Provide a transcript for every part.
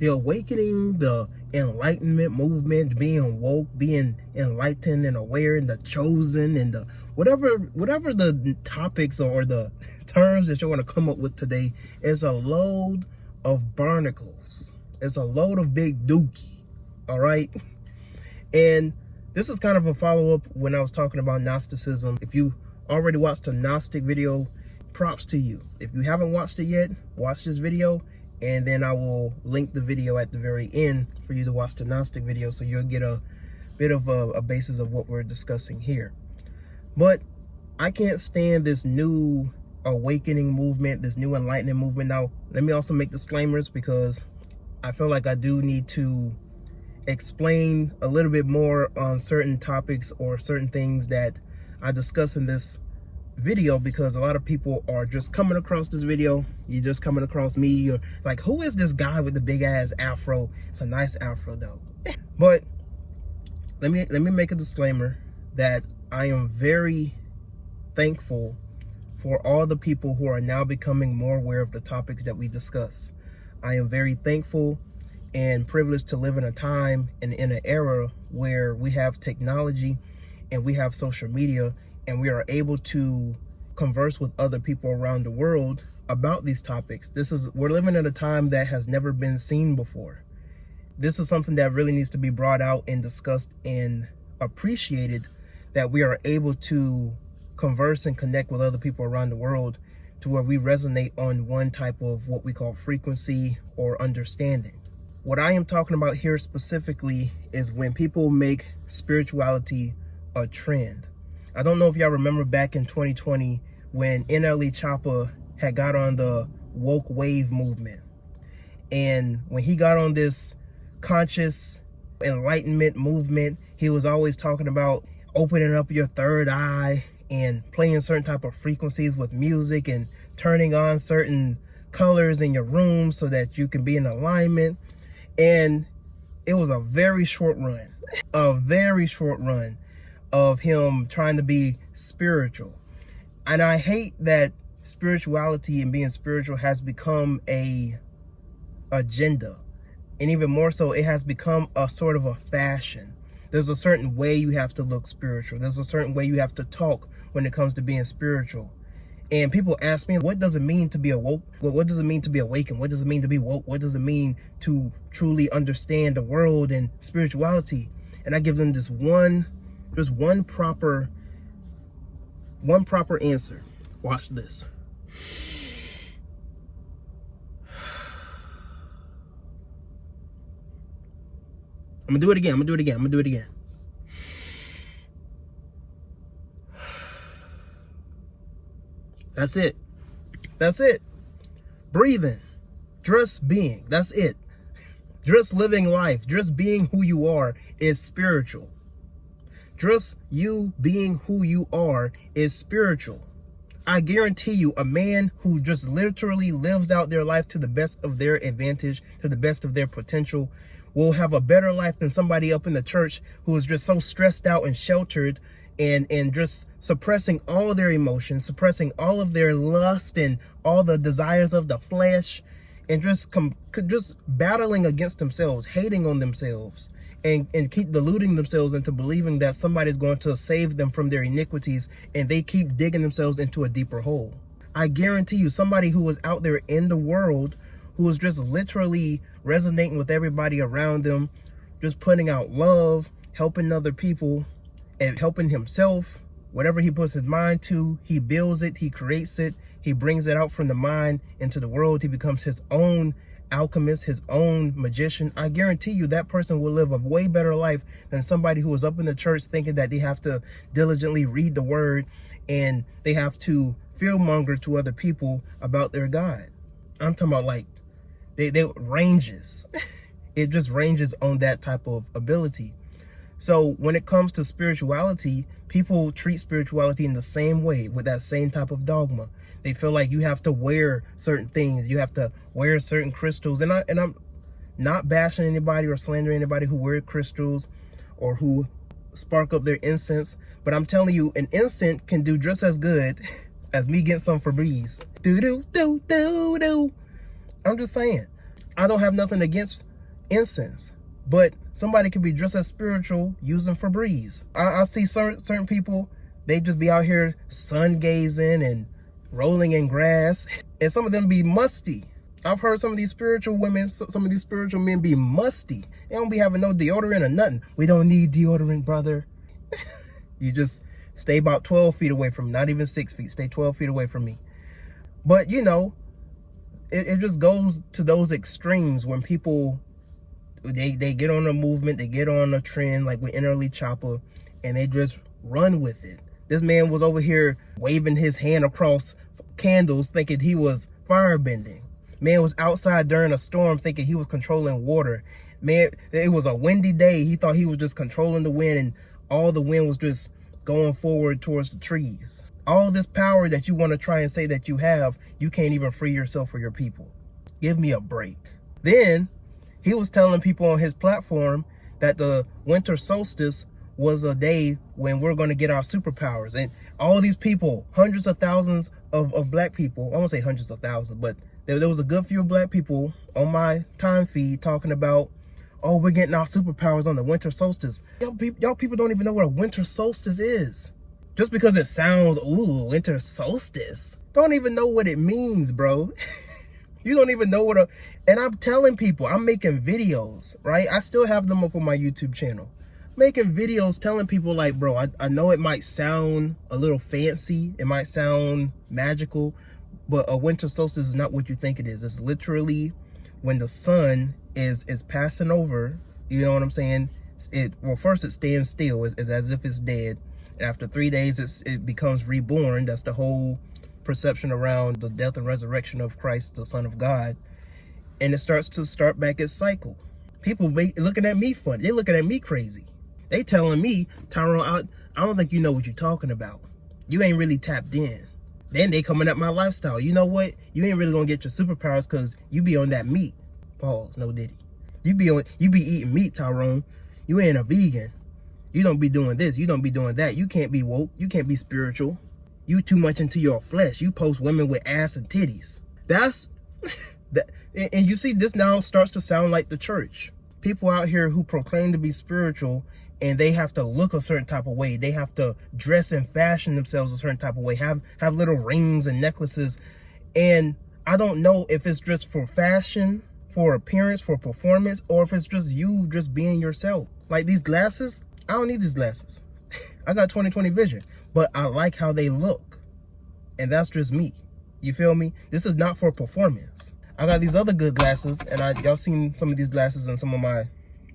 The awakening, the enlightenment movement, being woke, being enlightened and aware, and the chosen, and the whatever the topics or the terms that you want to come up with today, is a load of barnacles. It's a load of big dookie. All right. And this is kind of a follow-up when I was talking about Gnosticism. If you already watched a Gnostic video, props to you. If you haven't watched it yet, watch this video, and then I will link the video at the very end for you to watch the Gnostic video, so you'll get a bit of a basis of what we're discussing here. But I can't stand this new awakening movement, this new enlightenment movement. Now, let me also make disclaimers, because I feel like I do need to explain a little bit more on certain topics or certain things that I discuss in this video, because a lot of people are just coming across this video. You're just coming across me. You're like, who is this guy with the big ass afro? It's a nice afro though. But let me make a disclaimer that I am very thankful for all the people who are now becoming more aware of the topics that we discuss. I am very thankful and privileged to live in a time and in an era where we have technology and we have social media, and we are able to converse with other people around the world about these topics. We're living in a time that has never been seen before. This is something that really needs to be brought out and discussed and appreciated, that we are able to converse and connect with other people around the world to where we resonate on one type of what we call frequency or understanding. What I am talking about here specifically is when people make spirituality a trend. I don't know if y'all remember back in 2020 when NLE Choppa had got on the woke wave movement. And when he got on this conscious enlightenment movement, he was always talking about opening up your third eye and playing certain type of frequencies with music and turning on certain colors in your room so that you can be in alignment. And it was a very short run of him trying to be spiritual. And I hate that spirituality and being spiritual has become a agenda. And even more so, it has become a sort of a fashion. There's a certain way you have to look spiritual. There's a certain way you have to talk when it comes to being spiritual. And people ask me, what does it mean to be awoke? What does it mean to be awakened? What does it mean to be woke? What does it mean to truly understand the world and spirituality? And I give them this one proper answer. Watch this. I'm gonna do it again. That's it. Breathing. Just being. That's it. Just living life. Just being who you are is spiritual. Just you being who you are is spiritual. I guarantee you, a man who just literally lives out their life to the best of their advantage, to the best of their potential, will have a better life than somebody up in the church who is just so stressed out and sheltered and just suppressing all their emotions, suppressing all of their lust and all the desires of the flesh, and just battling against themselves, hating on themselves, and keep deluding themselves into believing that somebody's going to save them from their iniquities, and they keep digging themselves into a deeper hole. I guarantee you, somebody who is out there in the world, who is just literally resonating with everybody around them, just putting out love, helping other people, and helping himself. Whatever he puts his mind to, he builds it, he creates it, he brings it out from the mind into the world. He becomes his own alchemist, his own magician. I guarantee you that person will live a way better life than somebody who is up in the church thinking that they have to diligently read the word and they have to fearmonger to other people about their God. I'm talking about like they ranges. It just ranges on that type of ability. So when it comes to spirituality, people treat spirituality in the same way, with that same type of dogma. They feel like you have to wear certain things, you have to wear certain crystals. And I'm not bashing anybody or slandering anybody who wear crystals or who spark up their incense, but I'm telling you, an incense can do just as good as me getting some Febreze. I'm just saying. I don't have nothing against incense. But somebody could be just as spiritual using Febreze. I see certain people, they just be out here sun gazing and rolling in grass, and some of them be musty. I've heard some of these spiritual women, some of these spiritual men be musty. They don't be having no deodorant or nothing. We don't need deodorant, brother. You just stay about 12 feet away from me, not even 6 feet. Stay 12 feet away from me. But, you know, it just goes to those extremes when people, they get on a movement, they get on a trend like with Innerly Chopper, and they just run with it. This man was over here waving his hand across candles thinking he was firebending. Man was outside during a storm thinking he was controlling water. Man, it was a windy day. He thought he was just controlling the wind, and all the wind was just going forward towards the trees. All this power that you want to try and say that you have, you can't even free yourself or your people. Give me a break. Then he was telling people on his platform that the winter solstice was a day when we're going to get our superpowers. And all these people, hundreds of thousands of black people, I won't say hundreds of thousands, but there was a good few black people on my time feed talking about, oh, we're getting our superpowers on the winter solstice. Y'all people don't even know what a winter solstice is. Just because it sounds, ooh, winter solstice. Don't even know what it means, bro. You don't even know what and I'm telling people, I'm making videos, right? I still have them up on my YouTube channel. Making videos telling people like, bro, I know it might sound a little fancy. It might sound magical, but a winter solstice is not what you think it is. It's literally when the sun is passing over, you know what I'm saying? Well, first it stands still, it's as if it's dead. And after 3 days, it becomes reborn. That's the whole perception around the death and resurrection of Christ, the Son of God. And it starts back its cycle. People looking at me funny. They looking at me crazy. They telling me, Tyrone, I don't think you know what you're talking about. You ain't really tapped in. Then they coming at my lifestyle. You know what? You ain't really gonna get your superpowers because you be on that meat. Pause, no diddy. You be eating meat, Tyrone. You ain't a vegan. You don't be doing this. You don't be doing that. You can't be woke. You can't be spiritual. You too much into your flesh. You post women with ass and titties. That's that. And you see, this now starts to sound like the church. People out here who proclaim to be spiritual, and they have to look a certain type of way. They have to dress and fashion themselves a certain type of way. Have little rings and necklaces. And I don't know if it's just for fashion, for appearance, for performance, or if it's just you just being yourself. Like these glasses, I don't need these glasses. I got 20/20 vision, but I like how they look. And that's just me. You feel me? This is not for performance. I got these other good glasses, and y'all seen some of these glasses in some of my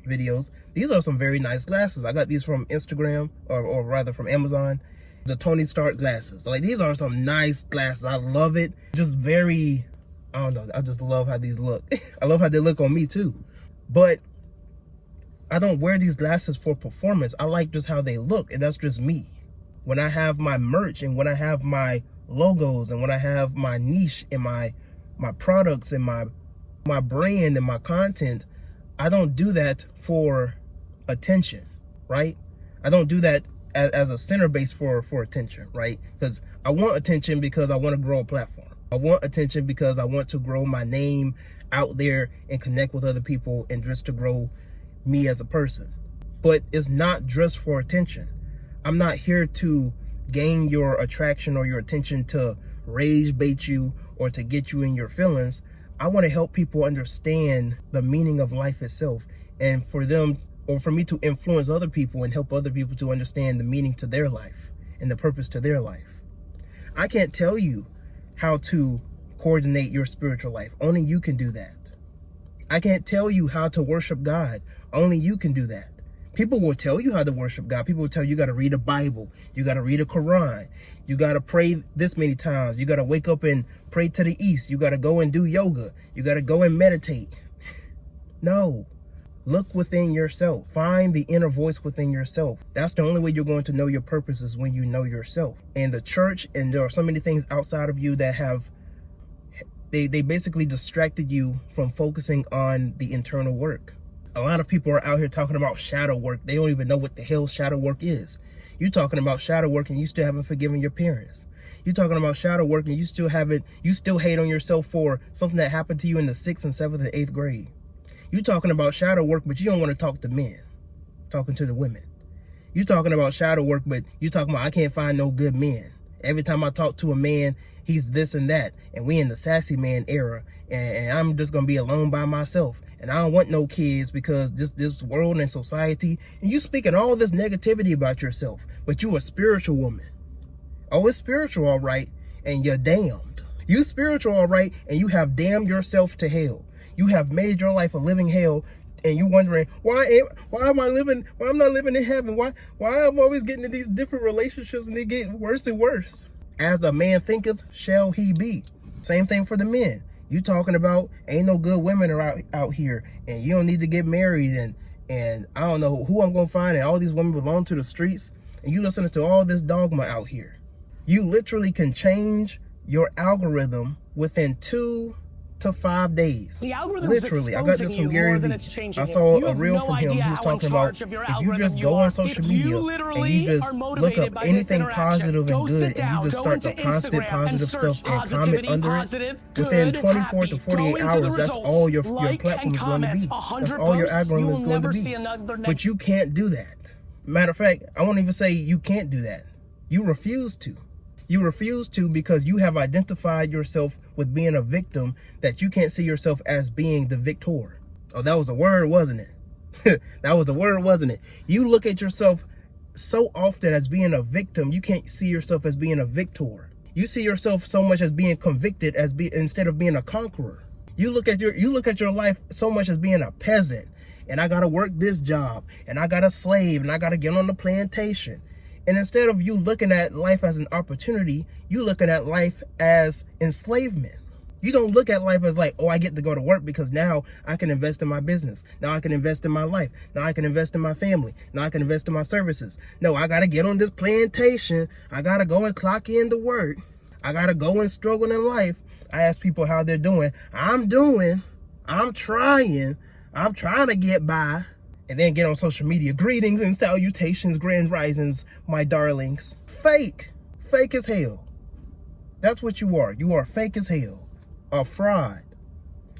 videos. These are some very nice glasses. I got these from Instagram, or rather from Amazon. The Tony Stark glasses. Like, these are some nice glasses. I love it. Just very, I don't know. I just love how these look. I love how they look on me too. But I don't wear these glasses for performance. I like just how they look, and that's just me. When I have my merch, and when I have my logos, and when I have my niche and my products and my brand and my content, I don't do that for attention, right? I don't do that as a center base for attention, right? Because I want attention because I want to grow a platform. I want attention because I want to grow my name out there and connect with other people, and just to grow me as a person. But it's not just for attention. I'm not here to gain your attraction or your attention to rage bait you or to get you in your feelings. I want to help people understand the meaning of life itself, and for them, or for me to influence other people and help other people to understand the meaning to their life and the purpose to their life. I can't tell you how to coordinate your spiritual life. Only you can do that. I can't tell you how to worship God. Only you can do that. People will tell you how to worship God. People will tell you got to read a Bible. You got to read a Quran. You got to pray this many times. You got to wake up and pray to the east. You got to go and do yoga. You got to go and meditate. No. Look within yourself. Find the inner voice within yourself. That's the only way you're going to know your purpose, is when you know yourself. And the church, and there are so many things outside of you that have, they basically distracted you from focusing on the internal work. A lot of people are out here talking about shadow work. They don't even know what the hell shadow work is. You talking about shadow work and you still haven't forgiven your parents. You talking about shadow work and you still hate on yourself for something that happened to you in the 6th and 7th and 8th grade. You talking about shadow work, but you don't want to talk to men. Talking to the women. You talking about shadow work, but you talking about I can't find no good men. Every time I talk to a man, he's this and that. And we in the sassy man era. And I'm just going to be alone by myself. And I don't want no kids because this world and society. And you speaking all this negativity about yourself. But you a spiritual woman. Oh, it's spiritual, all right. And you're damned. You spiritual, all right. And you have damned yourself to hell. You have made your life a living hell. And you wondering, why am I living, why I'm not living in heaven? Why I'm always getting into these different relationships and they get worse and worse? As a man thinketh, shall he be. Same thing for the men. You talking about ain't no good women are out here and you don't need to get married and I don't know who I'm going to find and all these women belong to the streets and you listening to all this dogma out here. You literally can change your algorithm within 2 to 5 days. Literally, I got this from Gary Vee. I saw a reel from him. He was talking about if you just go on social media and you just look up anything positive and good and you just start the constant positive stuff and comment under it, within 24 to 48 hours, that's all your platform is going to be. That's all your algorithm is going to be. But you can't do that. Matter of fact, I won't even say you can't do that. You refuse to. You refuse to because you have identified yourself with being a victim that you can't see yourself as being the victor. Oh, that was a word, wasn't it? That was a word, wasn't it? You look at yourself so often as being a victim, you can't see yourself as being a victor. You see yourself so much as being convicted instead of being a conqueror. You look at your life so much as being a peasant, and I gotta work this job, and I gotta slave, and I gotta get on the plantation. And instead of you looking at life as an opportunity, you looking at life as enslavement. You don't look at life as like, oh, I get to go to work because now I can invest in my business. Now I can invest in my life. Now I can invest in my family. Now I can invest in my services. No, I got to get on this plantation. I got to go and clock in to work. I got to go and struggle in life. I ask people how they're doing. I'm trying to get by. And then get on social media. Greetings and salutations, grand risings, my darlings. Fake as hell. That's what you are. You are fake as hell. A fraud.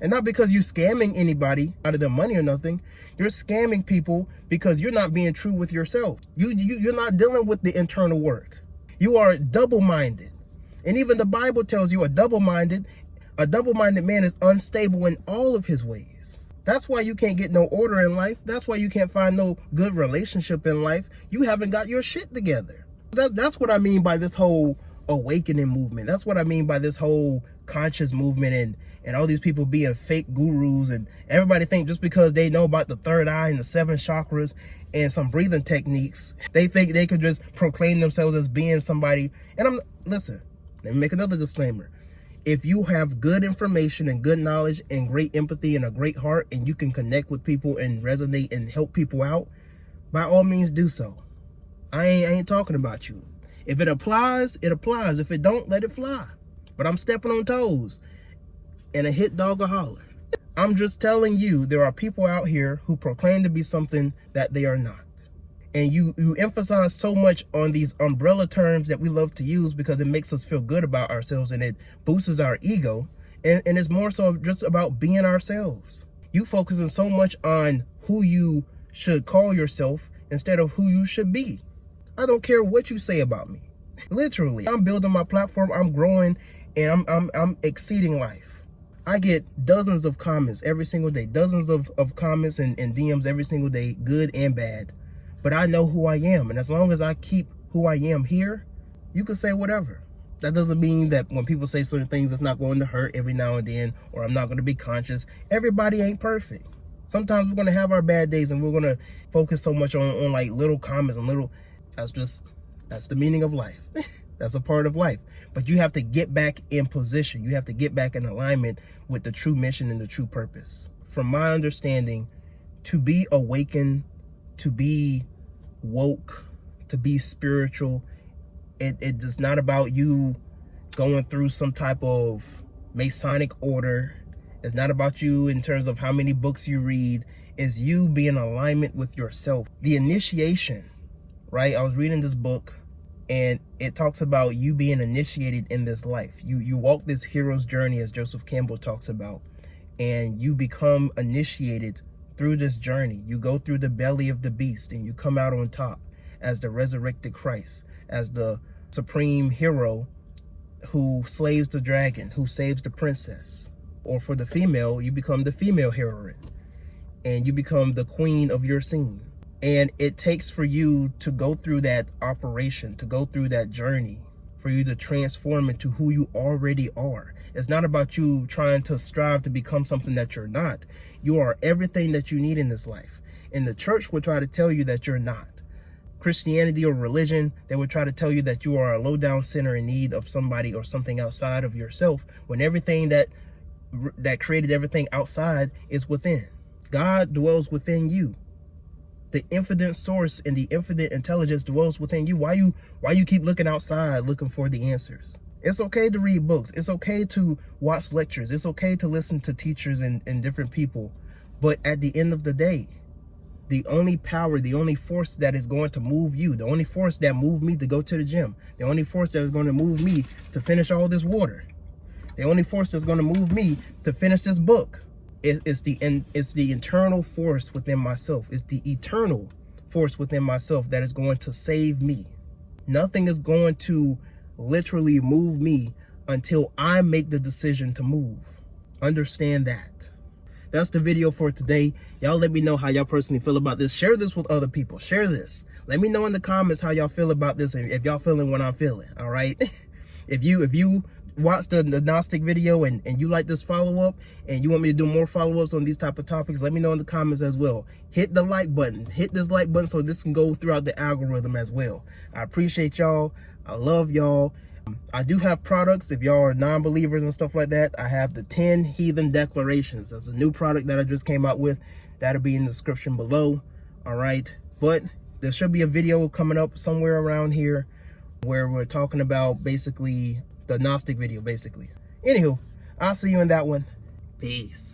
And not because you're scamming anybody out of their money or nothing. You're scamming people because you're not being true with yourself. You're not dealing with the internal work. You are double-minded. And even the Bible tells you a double-minded man is unstable in all of his ways. That's why you can't get no order in life. That's why you can't find no good relationship in life. You haven't got your shit together. That's what I mean by this whole awakening movement. That's what I mean by this whole conscious movement and all these people being fake gurus and everybody think just because they know about the third eye and the 7 chakras and some breathing techniques, they think they could just proclaim themselves as being somebody. And listen, let me make another disclaimer. If you have good information and good knowledge and great empathy and a great heart and you can connect with people and resonate and help people out, by all means do so. I ain't talking about you. If it applies, it applies. If it don't, let it fly. But I'm stepping on toes and a hit dog a holler. I'm just telling you, there are people out here who proclaim to be something that they are not. And you emphasize so much on these umbrella terms that we love to use because it makes us feel good about ourselves and it boosts our ego. And it's more so just about being ourselves. You focusing so much on who you should call yourself instead of who you should be. I don't care what you say about me. Literally, I'm building my platform, I'm growing, and I'm exceeding life. I get dozens of comments every single day, dozens of comments and DMs every single day, good and bad. But I know who I am. And as long as I keep who I am here, you can say whatever. That doesn't mean that when people say certain things, it's not going to hurt every now and then, or I'm not going to be conscious. Everybody ain't perfect. Sometimes we're going to have our bad days and we're going to focus so much on like little comments and that's the meaning of life. That's a part of life. But you have to get back in position. You have to get back in alignment with the true mission and the true purpose. From my understanding, to be awakened, to be woke, to be spiritual, it is not about you going through some type of Masonic order. It's not about you in terms of how many books you read. It's you being in alignment with yourself. The initiation, right? I was reading this book and it talks about you being initiated in this life. You walk this hero's journey, as Joseph Campbell talks about. and you become initiated through this journey. You go through the belly of the beast and you come out on top as the resurrected Christ, as the supreme hero who slays the dragon, who saves the princess. Or for the female, you become the female heroine and you become the queen of your scene. And it takes for you to go through that operation, to go through that journey, for you to transform into who you already are. It's not about you trying to strive to become something that you're not. You are everything that you need in this life. And the church will try to tell you that you're not. Christianity or religion, they would try to tell you that you are a low down sinner in need of somebody or something outside of yourself, when everything that created everything outside is within. God dwells within you. The infinite source and the infinite intelligence dwells within you. Why you keep looking outside looking for the answers? It's okay to read books. It's okay to watch lectures. It's okay to listen to teachers and different people. But at the end of the day, the only power, the only force that is going to move you, the only force that moved me to go to the gym, the only force that is going to move me to finish all this water, the only force that's going to move me to finish this book, it's the internal force within myself. It's the eternal force within myself that is going to save me. Nothing is going to literally move me until I make the decision to move. Understand that. That's the video for today. Y'all let me know how y'all personally feel about this. Share this with other people. Share this. Let me know in the comments how y'all feel about this, and if y'all feeling what I'm feeling. All right. If you watched the Gnostic video and you like this follow-up and you want me to do more follow-ups on these type of topics, let me know in the comments as well. Hit the like button. Hit this like button so this can go throughout the algorithm as well. I appreciate y'all. I love y'all. I do have products. If y'all are non-believers and stuff like that, I have the 10 heathen declarations. That's a new product that I just came out with. That'll be in the description below. All right. But there should be a video coming up somewhere around here where we're talking about basically the Gnostic video, basically. Anywho, I'll see you in that one. Peace.